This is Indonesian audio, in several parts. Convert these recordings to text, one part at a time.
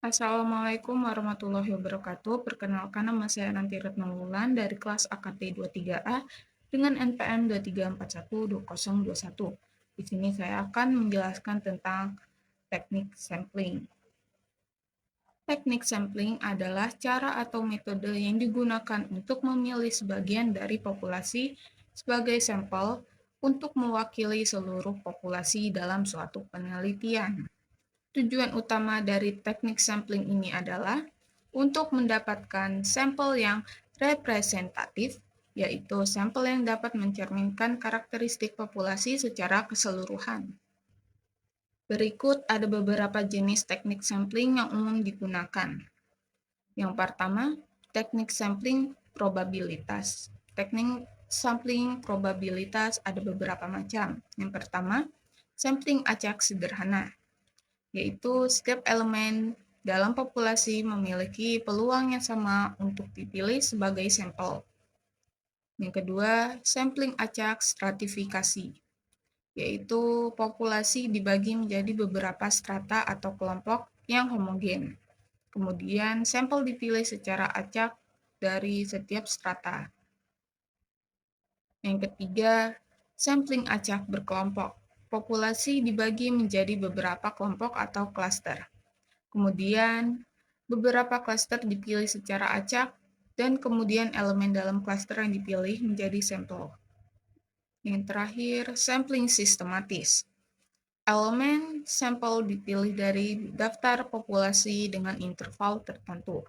Assalamualaikum warahmatullahi wabarakatuh. Perkenalkan nama saya Nanti Retno Wulan dari kelas AKT 23A dengan NPM 23412021. Di sini saya akan menjelaskan tentang teknik sampling. Teknik sampling adalah cara atau metode yang digunakan untuk memilih sebagian dari populasi sebagai sampel untuk mewakili seluruh populasi dalam suatu penelitian. Tujuan utama dari teknik sampling ini adalah untuk mendapatkan sampel yang representatif, yaitu sampel yang dapat mencerminkan karakteristik populasi secara keseluruhan. Berikut ada beberapa jenis teknik sampling yang umum digunakan. Yang pertama, teknik sampling probabilitas. Teknik sampling probabilitas ada beberapa macam. Yang pertama, sampling acak sederhana, yaitu setiap elemen dalam populasi memiliki peluang yang sama untuk dipilih sebagai sampel. Yang kedua, sampling acak stratifikasi, yaitu populasi dibagi menjadi beberapa strata atau kelompok yang homogen. Kemudian, sampel dipilih secara acak dari setiap strata. Yang ketiga, sampling acak berkelompok. Populasi dibagi menjadi beberapa kelompok atau klaster. Kemudian, beberapa klaster dipilih secara acak, dan kemudian elemen dalam klaster yang dipilih menjadi sampel. Yang terakhir, sampling sistematis. Elemen sampel dipilih dari daftar populasi dengan interval tertentu.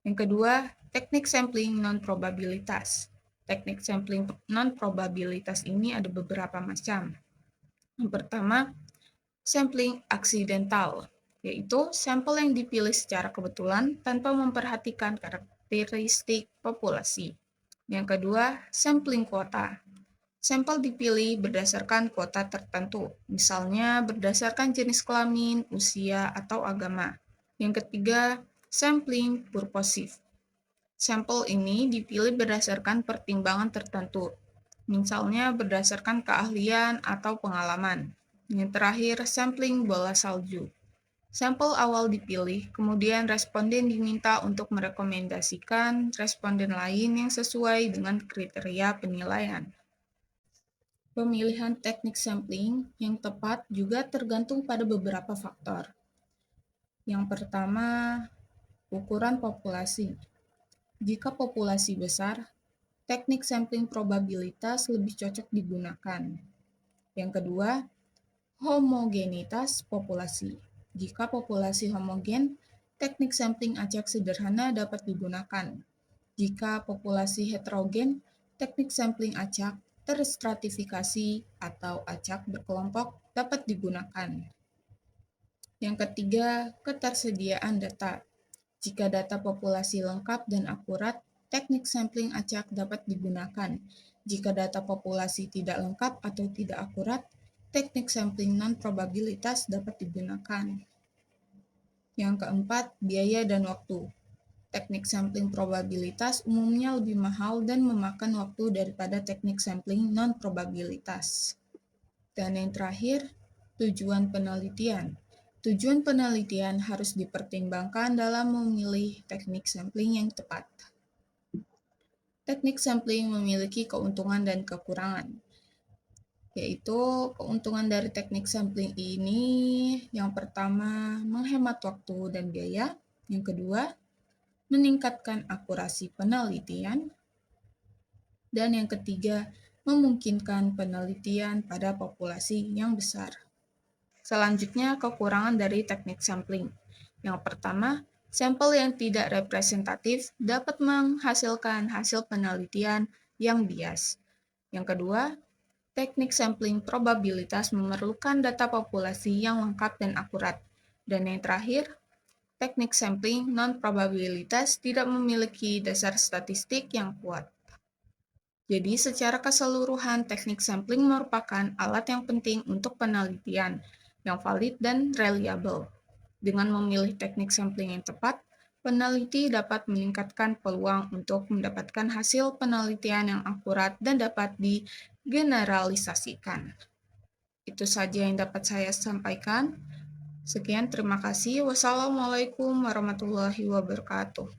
Yang kedua, teknik sampling non-probabilitas. Teknik sampling non-probabilitas ini ada beberapa macam. Yang pertama, sampling aksidental, yaitu sampel yang dipilih secara kebetulan tanpa memperhatikan karakteristik populasi. Yang kedua, sampling kuota. Sampel dipilih berdasarkan kuota tertentu, misalnya berdasarkan jenis kelamin, usia, atau agama. Yang ketiga, sampling purposive. Sampel ini dipilih berdasarkan pertimbangan tertentu, misalnya berdasarkan keahlian atau pengalaman. Yang terakhir, sampling bola salju. Sampel awal dipilih, kemudian responden diminta untuk merekomendasikan responden lain yang sesuai dengan kriteria penilaian. Pemilihan teknik sampling yang tepat juga tergantung pada beberapa faktor. Yang pertama, ukuran populasi. Jika populasi besar, teknik sampling probabilitas lebih cocok digunakan. Yang kedua, homogenitas populasi. Jika populasi homogen, teknik sampling acak sederhana dapat digunakan. Jika populasi heterogen, teknik sampling acak terstratifikasi atau acak berkelompok dapat digunakan. Yang ketiga, ketersediaan data. Jika data populasi lengkap dan akurat, teknik sampling acak dapat digunakan. Jika data populasi tidak lengkap atau tidak akurat, teknik sampling non-probabilitas dapat digunakan. Yang keempat, biaya dan waktu. Teknik sampling probabilitas umumnya lebih mahal dan memakan waktu daripada teknik sampling non-probabilitas. Dan yang terakhir, tujuan penelitian. Tujuan penelitian harus dipertimbangkan dalam memilih teknik sampling yang tepat. Teknik sampling memiliki keuntungan dan kekurangan, yaitu keuntungan dari teknik sampling ini yang pertama menghemat waktu dan biaya, yang kedua meningkatkan akurasi penelitian, dan yang ketiga memungkinkan penelitian pada populasi yang besar. Selanjutnya, kekurangan dari teknik sampling. Yang pertama, sampel yang tidak representatif dapat menghasilkan hasil penelitian yang bias. Yang kedua, teknik sampling probabilitas memerlukan data populasi yang lengkap dan akurat. Dan yang terakhir, teknik sampling non-probabilitas tidak memiliki dasar statistik yang kuat. Jadi, secara keseluruhan, teknik sampling merupakan alat yang penting untuk penelitian yang valid dan reliable. Dengan memilih teknik sampling yang tepat, peneliti dapat meningkatkan peluang untuk mendapatkan hasil penelitian yang akurat dan dapat digeneralisasikan. Itu saja yang dapat saya sampaikan. Sekian, terima kasih. Wassalamualaikum warahmatullahi wabarakatuh.